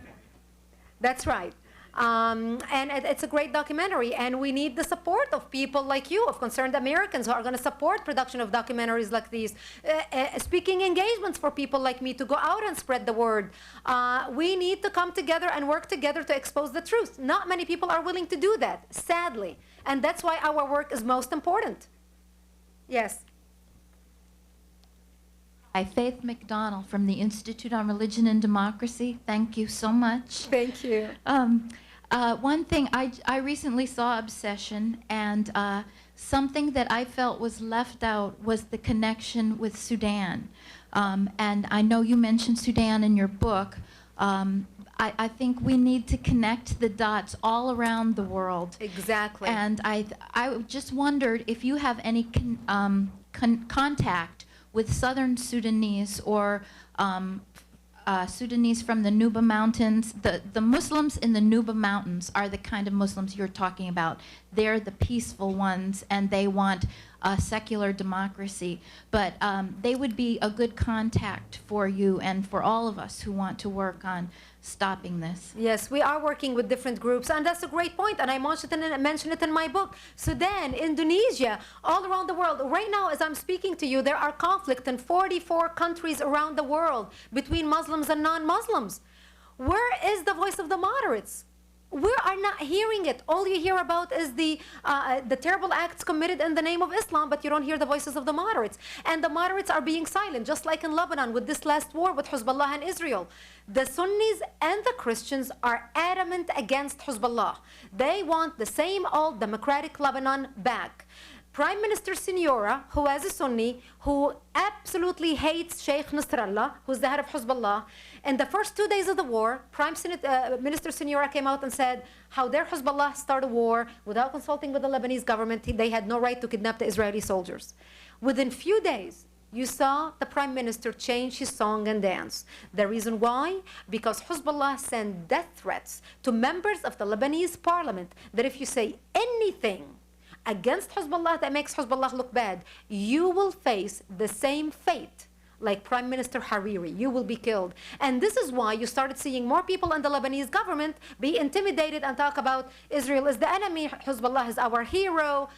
That's right. And it's a great documentary, and we need the support of people like you, of concerned Americans, who are going to support production of documentaries like these, speaking engagements for people like me to go out and spread the word. We need to come together and work together to expose the truth. Not many people are willing to do that, sadly, and that's why our work is most important. Yes. Hi, Faith McDonald from the Institute on Religion and Democracy. Thank you so much. Thank you. One thing, I recently saw Obsession, and something that I felt was left out was the connection with Sudan. And I know you mentioned Sudan in your book. I think we need to connect the dots all around the world. Exactly. And I just wondered if you have any contact with southern Sudanese or Sudanese from the Nuba Mountains. The Muslims in the Nuba Mountains are the kind of Muslims you're talking about. They're the peaceful ones, and they want a secular democracy. But they would be a good contact for you and for all of us who want to work on stopping this. Yes, we are working with different groups, and that's a great point, and I mentioned it in my book. Sudan, Indonesia, all around the world. Right now, as I'm speaking to you, there are conflicts in 44 countries around the world between Muslims and non-Muslims. Where is the voice of the moderates? We are not hearing it. All you hear about is the terrible acts committed in the name of Islam, but you don't hear the voices of the moderates. And the moderates are being silent, just like in Lebanon with this last war with Hezbollah and Israel. The Sunnis and the Christians are adamant against Hezbollah. They want the same old democratic Lebanon back. Prime Minister Signora, who is a Sunni, who absolutely hates Sheikh Nasrallah, who's the head of Hezbollah, in the first 2 days of the war, Minister Signora came out and said how dare Hezbollah start a war without consulting with the Lebanese government. They had no right to kidnap the Israeli soldiers. Within few days, you saw the Prime Minister change his song and dance. The reason why? Because Hezbollah sent death threats to members of the Lebanese parliament that if you say anything against Hezbollah that makes Hezbollah look bad, you will face the same fate like Prime Minister Hariri. You will be killed. And this is why you started seeing more people in the Lebanese government be intimidated and talk about Israel is the enemy, Hezbollah is our hero.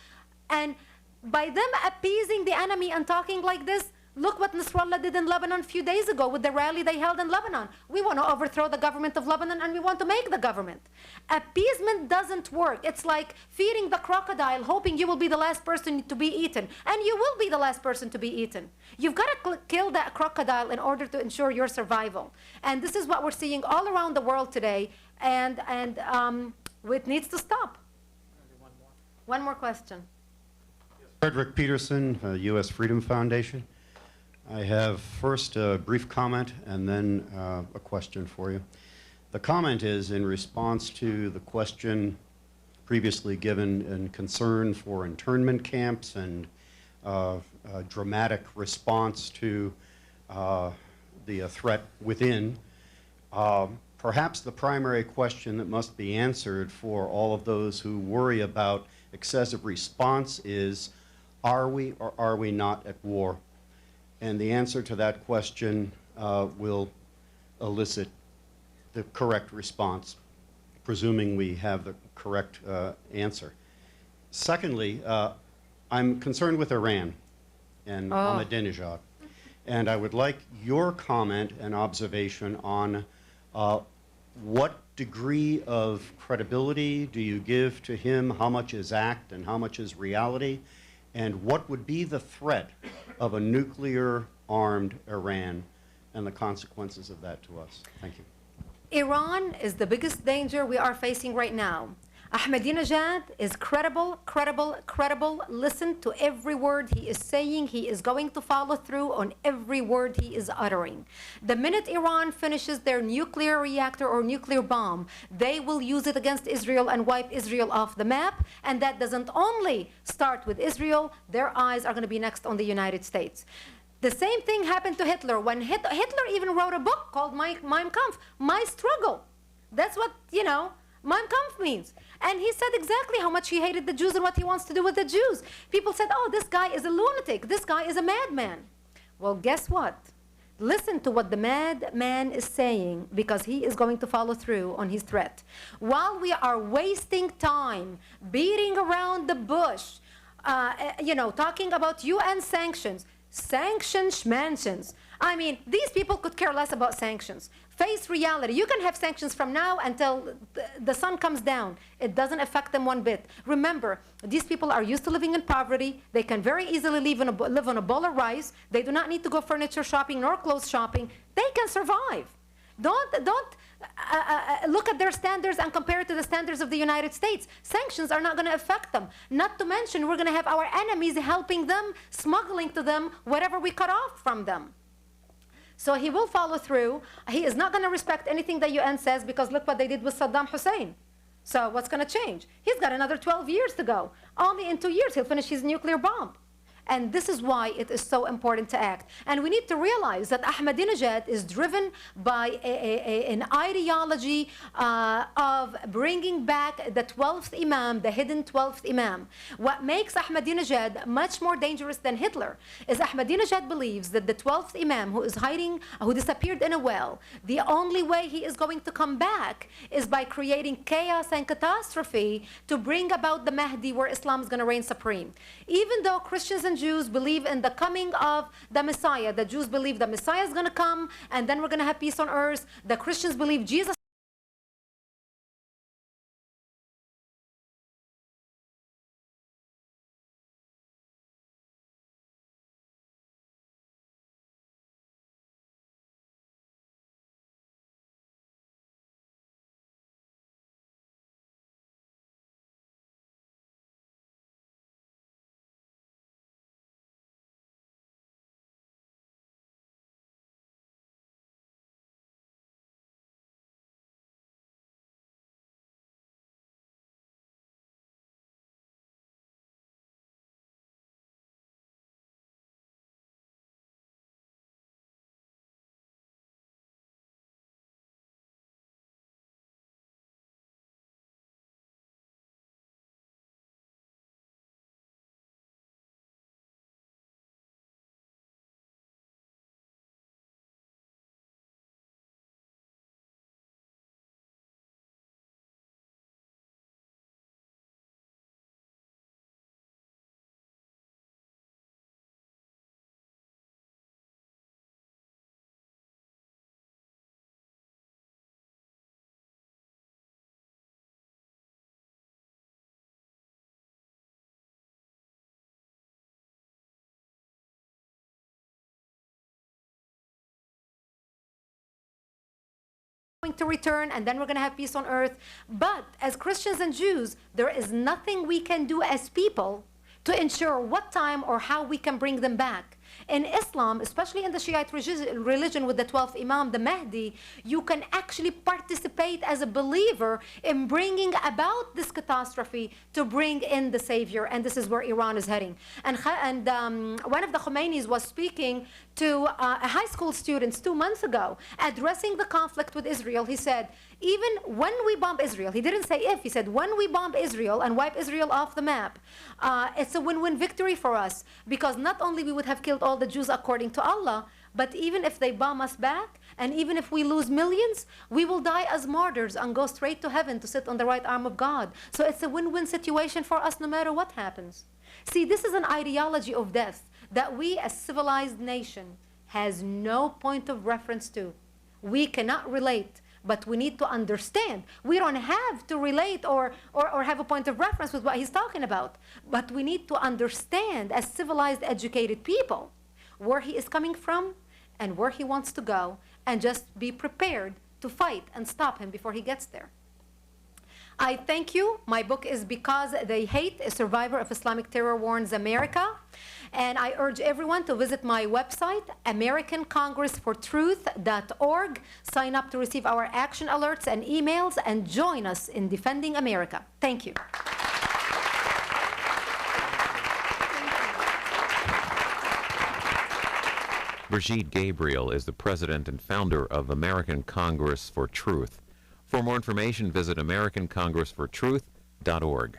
And by them appeasing the enemy and talking like this, look what Nasrallah did in Lebanon a few days ago with the rally they held in Lebanon. We want to overthrow the government of Lebanon and we want to make the government. Appeasement doesn't work. It's like feeding the crocodile, hoping you will be the last person to be eaten. And you will be the last person to be eaten. You've got to kill that crocodile in order to ensure your survival. And this is what we're seeing all around the world today. And it needs to stop. One more question. Frederick Peterson, U.S. Freedom Foundation. I have first a brief comment and then a question for you. The comment is in response to the question previously given in concern for internment camps and a dramatic response to the threat within. Perhaps the primary question that must be answered for all of those who worry about excessive response is, are we or are we not at war? And the answer to that question will elicit the correct response, presuming we have the correct answer. Secondly, I'm concerned with Iran and Ahmadinejad. And I would like your comment and observation on what degree of credibility do you give to him, how much is act and how much is reality, and what would be the threat of a nuclear-armed Iran and the consequences of that to us? Thank you. Iran is the biggest danger we are facing right now. Ahmadinejad is credible, credible, credible. Listen to every word he is saying. He is going to follow through on every word he is uttering. The minute Iran finishes their nuclear reactor or nuclear bomb, they will use it against Israel and wipe Israel off the map. And that doesn't only start with Israel. Their eyes are going to be next on the United States. The same thing happened to Hitler. When Hitler even wrote a book called Mein Kampf, My Struggle. That's what, Mein Kampf means. And he said exactly how much he hated the Jews and what he wants to do with the Jews. People said, oh, this guy is a lunatic. This guy is a madman. Well, guess what? Listen to what the madman is saying, because he is going to follow through on his threat. While we are wasting time beating around the bush, talking about UN sanctions, schmansions. I mean, these people could care less about sanctions. Face reality. You can have sanctions from now until the sun comes down. It doesn't affect them one bit. Remember, these people are used to living in poverty. They can very easily live on a bowl of rice. They do not need to go furniture shopping nor clothes shopping. They can survive. Don't look at their standards and compare it to the standards of the United States. Sanctions are not going to affect them. Not to mention, we're going to have our enemies helping them, smuggling to them whatever we cut off from them. So he will follow through. He is not going to respect anything the UN says, because look what they did with Saddam Hussein. So what's going to change? He's got another 12 years to go. Only in 2 years he'll finish his nuclear bomb. And this is why it is so important to act. And we need to realize that Ahmadinejad is driven by an ideology of bringing back the 12th Imam, the hidden 12th Imam. What makes Ahmadinejad much more dangerous than Hitler is Ahmadinejad believes that the 12th Imam who is hiding, who disappeared in a well, the only way he is going to come back is by creating chaos and catastrophe to bring about the Mahdi, where Islam is going to reign supreme. Even though Christians and Jews believe in the coming of the Messiah. The Jews believe the Messiah is going to come and then we're going to have peace on earth. The Christians believe Jesus to return, and then we're going to have peace on earth. But as Christians and Jews, there is nothing we can do as people to ensure what time or how we can bring them back. In Islam, especially in the Shiite religion with the 12th Imam, the Mahdi, you can actually participate as a believer in bringing about this catastrophe to bring in the Savior, and this is where Iran is heading. And one of the Khomeinis was speaking to a high school students 2 months ago, addressing the conflict with Israel. He said, even when we bomb Israel, he didn't say if, he said when we bomb Israel and wipe Israel off the map, it's a win-win victory for us, because not only we would have killed all the Jews according to Allah, but even if they bomb us back, and even if we lose millions, we will die as martyrs and go straight to heaven to sit on the right arm of God. So it's a win-win situation for us no matter what happens. See, this is an ideology of death that we as civilized nation has no point of reference to. We cannot relate, but we need to understand. We don't have to relate or have a point of reference with what he's talking about, but we need to understand as civilized, educated people where he is coming from and where he wants to go, and just be prepared to fight and stop him before he gets there. I thank you. My book is Because They Hate, a Survivor of Islamic Terror Warns America. And I urge everyone to visit my website, AmericanCongressForTruth.org. Sign up to receive our action alerts and emails, and join us in defending America. Thank you. Brigitte Gabriel is the president and founder of American Congress for Truth. For more information, visit AmericanCongressForTruth.org.